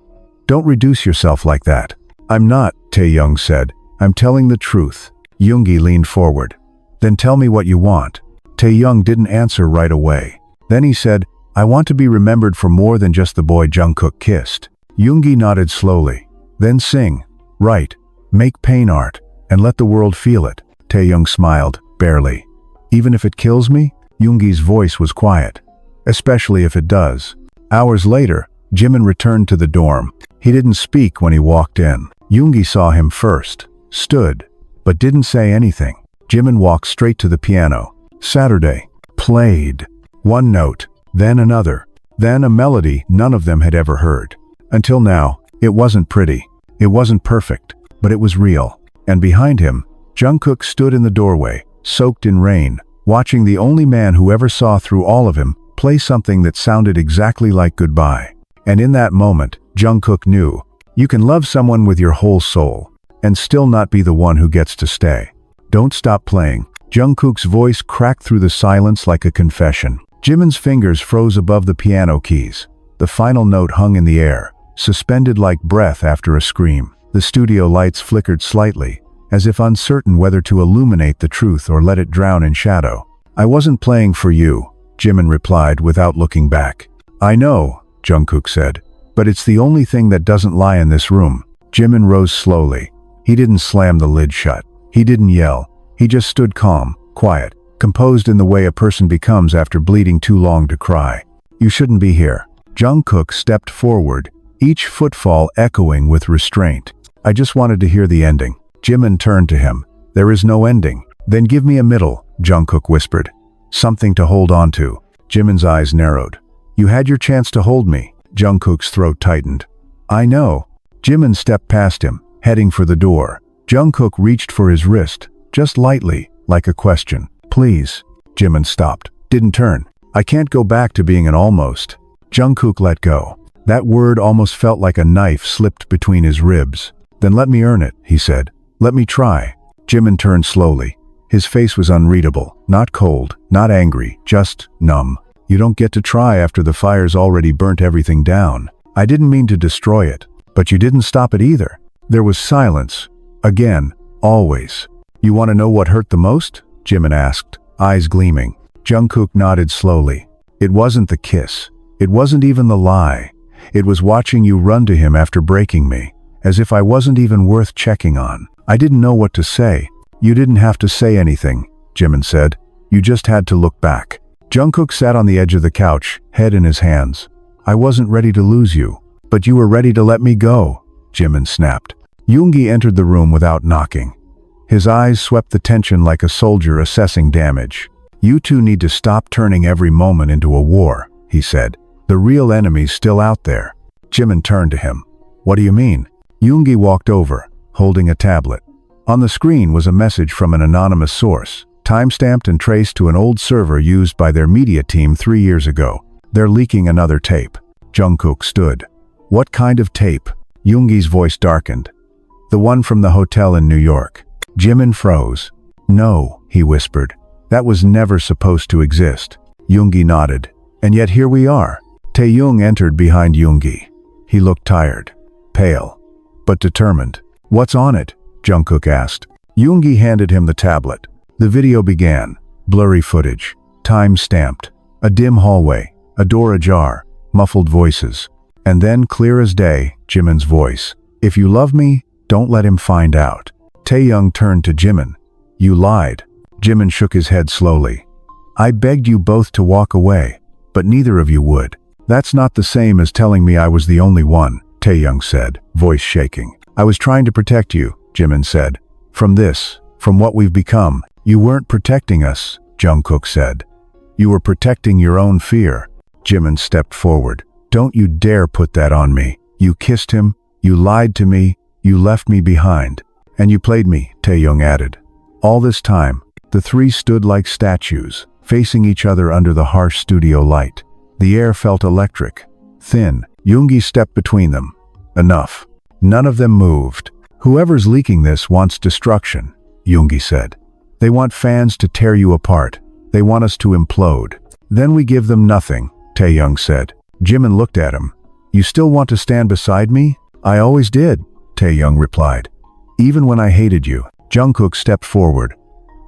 Don't reduce yourself like that. I'm not, Taehyung said. I'm telling the truth. Yoongi leaned forward. Then tell me what you want. Taehyung didn't answer right away. Then he said, I want to be remembered for more than just the boy Jungkook kissed. Yoongi nodded slowly. Then sing. Write. Make pain art. And let the world feel it. Taehyung smiled, barely. Even if it kills me? Yoongi's voice was quiet. Especially if it does. Hours later, Jimin returned to the dorm. He didn't speak when he walked in. Yoongi saw him first, stood, but didn't say anything. Jimin walked straight to the piano. Saturday. Played. One note, then another, then a melody none of them had ever heard. Until now, it wasn't pretty. It wasn't perfect, but it was real. And behind him, Jungkook stood in the doorway, soaked in rain, watching the only man who ever saw through all of him play something that sounded exactly like goodbye. And in that moment, Jungkook knew, you can love someone with your whole soul, and still not be the one who gets to stay. Don't stop playing. Jungkook's voice cracked through the silence like a confession. Jimin's fingers froze above the piano keys. The final note hung in the air, suspended like breath after a scream. The studio lights flickered slightly, as if uncertain whether to illuminate the truth or let it drown in shadow. I wasn't playing for you, Jimin replied without looking back. I know, Jungkook said, but it's the only thing that doesn't lie in this room. Jimin rose slowly. He didn't slam the lid shut. He didn't yell. He just stood calm, quiet, composed in the way a person becomes after bleeding too long to cry. You shouldn't be here. Jungkook stepped forward, each footfall echoing with restraint. I just wanted to hear the ending. Jimin turned to him. There is no ending. Then give me a middle, Jungkook whispered. Something to hold on to. Jimin's eyes narrowed. You had your chance to hold me. Jungkook's throat tightened. I know. Jimin stepped past him, heading for the door. Jungkook reached for his wrist, just lightly, like a question. Please. Jimin stopped. Didn't turn. I can't go back to being an almost. Jungkook let go. That word almost felt like a knife slipped between his ribs. Then let me earn it, he said. Let me try. Jimin turned slowly. His face was unreadable, not cold, not angry, just numb. You don't get to try after the fire's already burnt everything down. I didn't mean to destroy it, but you didn't stop it either. There was silence. Again, always. You want to know what hurt the most? Jimin asked, eyes gleaming. Jungkook nodded slowly. It wasn't the kiss. It wasn't even the lie. It was watching you run to him after breaking me, as if I wasn't even worth checking on. I didn't know what to say. You didn't have to say anything, Jimin said. You just had to look back. Jungkook sat on the edge of the couch, head in his hands. I wasn't ready to lose you, but you were ready to let me go, Jimin snapped. Yoongi entered the room without knocking. His eyes swept the tension like a soldier assessing damage. You two need to stop turning every moment into a war, he said. The real enemy's still out there. Jimin turned to him. What do you mean? Yoongi walked over, holding a tablet. On the screen was a message from an anonymous source, time-stamped and traced to an old server used by their media team 3 years ago. They're leaking another tape. Jungkook stood. What kind of tape? Yoongi's voice darkened. The one from the hotel in New York. Jimin froze. No, he whispered. That was never supposed to exist. Yoongi nodded. And yet here we are. Taehyung entered behind Yoongi. He looked tired, pale, but determined. What's on it? Jungkook asked. Yoongi handed him the tablet. The video began. Blurry footage. Time-stamped. A dim hallway. A door ajar. Muffled voices. And then, clear as day, Jimin's voice. If you love me, don't let him find out. Taehyung turned to Jimin. You lied. Jimin shook his head slowly. I begged you both to walk away, but neither of you would. That's not the same as telling me I was the only one, Taehyung said, voice shaking. I was trying to protect you, Jimin said. From this, from what we've become. You weren't protecting us, Jungkook said. You were protecting your own fear. Jimin stepped forward. Don't you dare put that on me. You kissed him, you lied to me, you left me behind. And you played me, Taehyung added. All this time, the three stood like statues, facing each other under the harsh studio light. The air felt electric, thin. Yoongi stepped between them. Enough. None of them moved. Whoever's leaking this wants destruction, Yoongi said. They want fans to tear you apart. They want us to implode. Then we give them nothing, Taehyung said. Jimin looked at him. You still want to stand beside me? I always did, Taehyung replied. Even when I hated you. Jungkook stepped forward.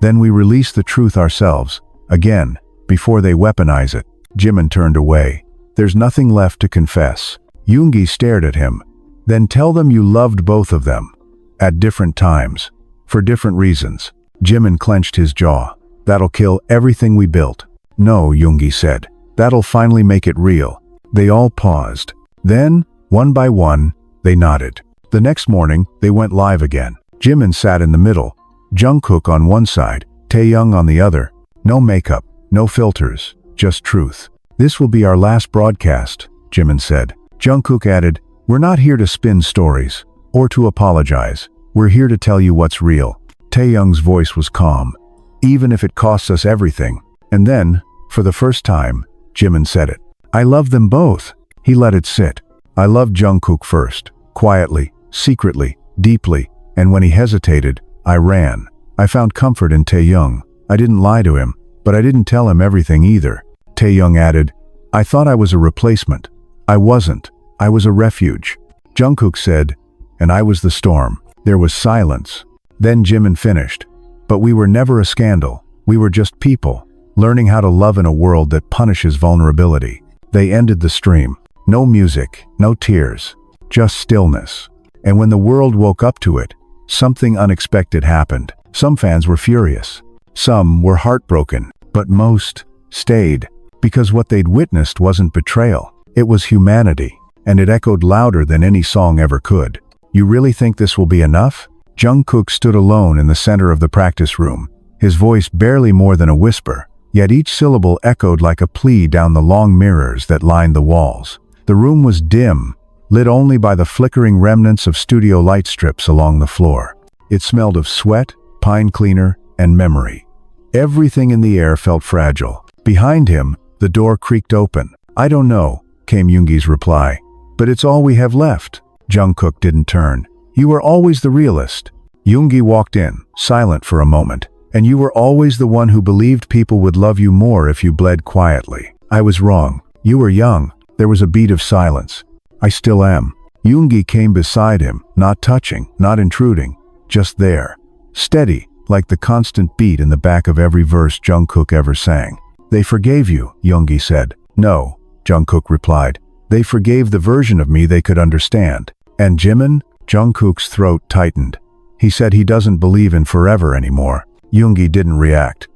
Then we release the truth ourselves, again, before they weaponize it. Jimin turned away. There's nothing left to confess. Yoongi stared at him. Then tell them you loved both of them. At different times. For different reasons. Jimin clenched his jaw. That'll kill everything we built. No, Yoongi said. That'll finally make it real. They all paused. Then, one by one, they nodded. The next morning, they went live again. Jimin sat in the middle. Jungkook on one side, Taehyung on the other. No makeup, no filters, just truth. This will be our last broadcast, Jimin said. Jungkook added, we're not here to spin stories, or to apologize. We're here to tell you what's real. Taehyung's voice was calm. Even if it costs us everything. And then, for the first time, Jimin said it. I love them both. He let it sit. I loved Jungkook first, quietly, secretly, deeply, and when he hesitated, I ran. I found comfort in Taehyung. I didn't lie to him, but I didn't tell him everything either. Taehyung added, I thought I was a replacement. I wasn't. I was a refuge. Jungkook said, and I was the storm. There was silence. Then Jimin finished. But we were never a scandal. We were just people, learning how to love in a world that punishes vulnerability. They ended the stream. No music, no tears, just stillness. And when the world woke up to it, something unexpected happened. Some fans were furious. Some were heartbroken, but most stayed, because what they'd witnessed wasn't betrayal. It was humanity, and it echoed louder than any song ever could. You really think this will be enough? Jungkook stood alone in the center of the practice room, his voice barely more than a whisper, yet each syllable echoed like a plea down the long mirrors that lined the walls. The room was dim, lit only by the flickering remnants of studio light strips along the floor. It smelled of sweat, pine cleaner, and memory. Everything in the air felt fragile. Behind him, the door creaked open. I don't know, came Yoongi's reply. But it's all we have left. Jungkook didn't turn. You were always the realist. Yoongi walked in, silent for a moment. And you were always the one who believed people would love you more if you bled quietly. I was wrong. You were young. There was a beat of silence. I still am. Yoongi came beside him, not touching, not intruding, just there. Steady, like the constant beat in the back of every verse Jungkook ever sang. They forgave you, Yoongi said. No, Jungkook replied. They forgave the version of me they could understand. And Jimin? Jungkook's throat tightened. He said he doesn't believe in forever anymore. Yoongi didn't react.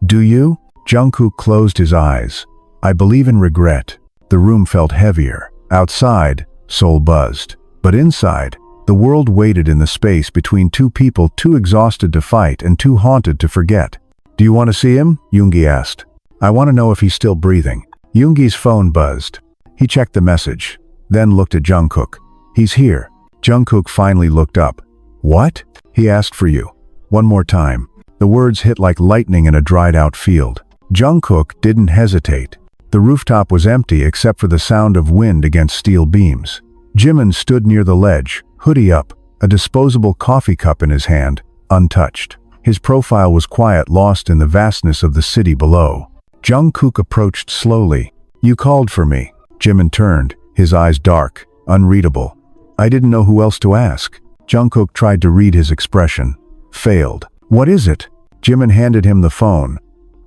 Do you? Jungkook closed his eyes. I believe in regret. The room felt heavier. Outside, Seoul buzzed. But inside, the world waited in the space between two people too exhausted to fight and too haunted to forget. Do you want to see him? Yoongi asked. I want to know if he's still breathing. Yoongi's phone buzzed. He checked the message, then looked at Jungkook. He's here. Jungkook finally looked up. What? He asked for you. One more time. The words hit like lightning in a dried-out field. Jungkook didn't hesitate. The rooftop was empty except for the sound of wind against steel beams. Jimin stood near the ledge, hoodie up, a disposable coffee cup in his hand, untouched. His profile was quiet, lost in the vastness of the city below. Jungkook approached slowly. You called for me. Jimin turned, his eyes dark, unreadable. I didn't know who else to ask. Jungkook tried to read his expression. Failed. What is it? Jimin handed him the phone.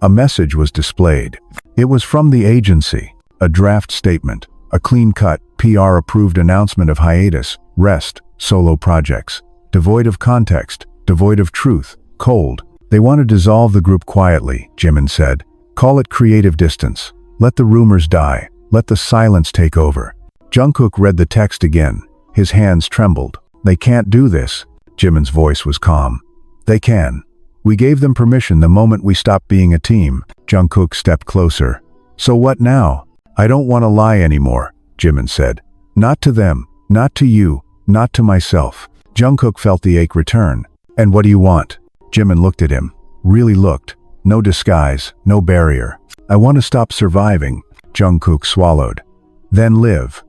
A message was displayed. It was from the agency. A draft statement. A clean-cut, PR-approved announcement of hiatus, rest, solo projects. Devoid of context, devoid of truth, cold. They want to dissolve the group quietly, Jimin said. Call it creative distance. Let the rumors die. Let the silence take over. Jungkook read the text again. His hands trembled. They can't do this. Jimin's voice was calm. They can. We gave them permission the moment we stopped being a team. Jungkook stepped closer. So what now? I don't want to lie anymore, Jimin said. Not to them, not to you, not to myself. Jungkook felt the ache return. And what do you want? Jimin looked at him. Really looked. No disguise, no barrier. I want to stop surviving. Jungkook swallowed. Then live.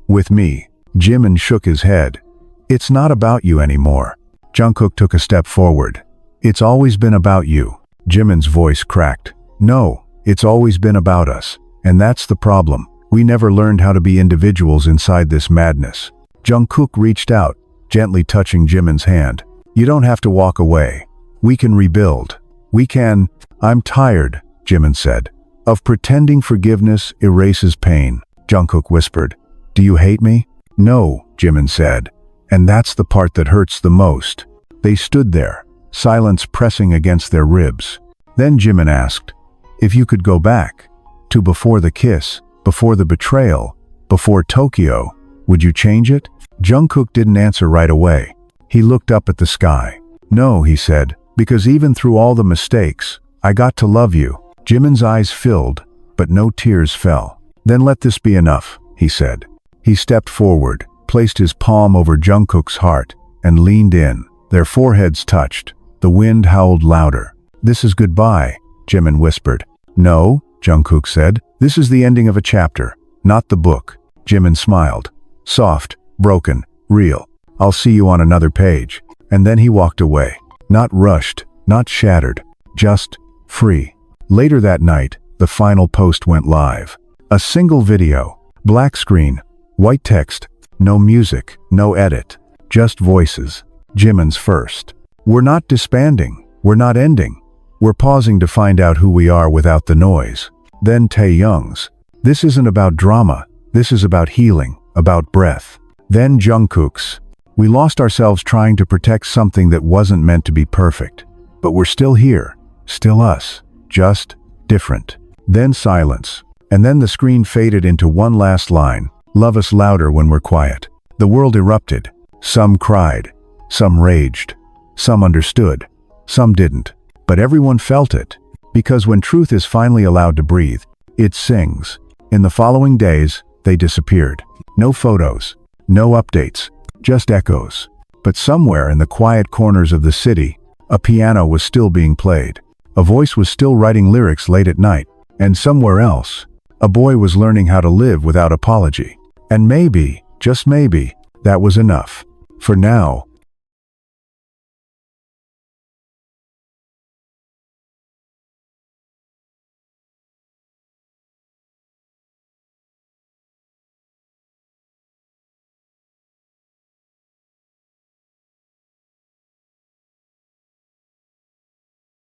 With me. Jimin shook his head. It's not about you anymore. Jungkook took a step forward. It's always been about you. Jimin's voice cracked. No, it's always been about us. And that's the problem. We never learned how to be individuals inside this madness. Jungkook reached out, gently touching Jimin's hand. You don't have to walk away. We can rebuild. We can. I'm tired, Jimin said. Of pretending forgiveness erases pain, Jungkook whispered. Do you hate me? No, Jimin said. And that's the part that hurts the most. They stood there, silence pressing against their ribs. Then Jimin asked, if you could go back, to before the kiss, before the betrayal, before Tokyo, would you change it? Jungkook didn't answer right away. He looked up at the sky. No, he said, because even through all the mistakes, I got to love you. Jimin's eyes filled, but no tears fell. Then let this be enough, he said. He stepped forward, placed his palm over Jungkook's heart, and leaned in. Their foreheads touched. The wind howled louder. This is goodbye, Jimin whispered. No, Jungkook said. This is the ending of a chapter, not the book. Jimin smiled. Soft, broken, real. I'll see you on another page. And then he walked away. Not rushed, not shattered, just free. Later that night, the final post went live. A single video, black screen, white text, no music, no edit, just voices. Jimin's first. We're not disbanding, we're not ending. We're pausing to find out who we are without the noise. Then Taehyung's. This isn't about drama, this is about healing, about breath. Then Jungkook's. We lost ourselves trying to protect something that wasn't meant to be perfect. But we're still here, still us, just different. Then silence. And then the screen faded into one last line. Love us louder when we're quiet. The world erupted. Some cried. Some raged. Some understood. Some didn't. But everyone felt it. Because when truth is finally allowed to breathe, it sings. In the following days, they disappeared. No photos. No updates. Just echoes. But somewhere in the quiet corners of the city, a piano was still being played. A voice was still writing lyrics late at night. And somewhere else, a boy was learning how to live without apology. And maybe, just maybe, that was enough. For now,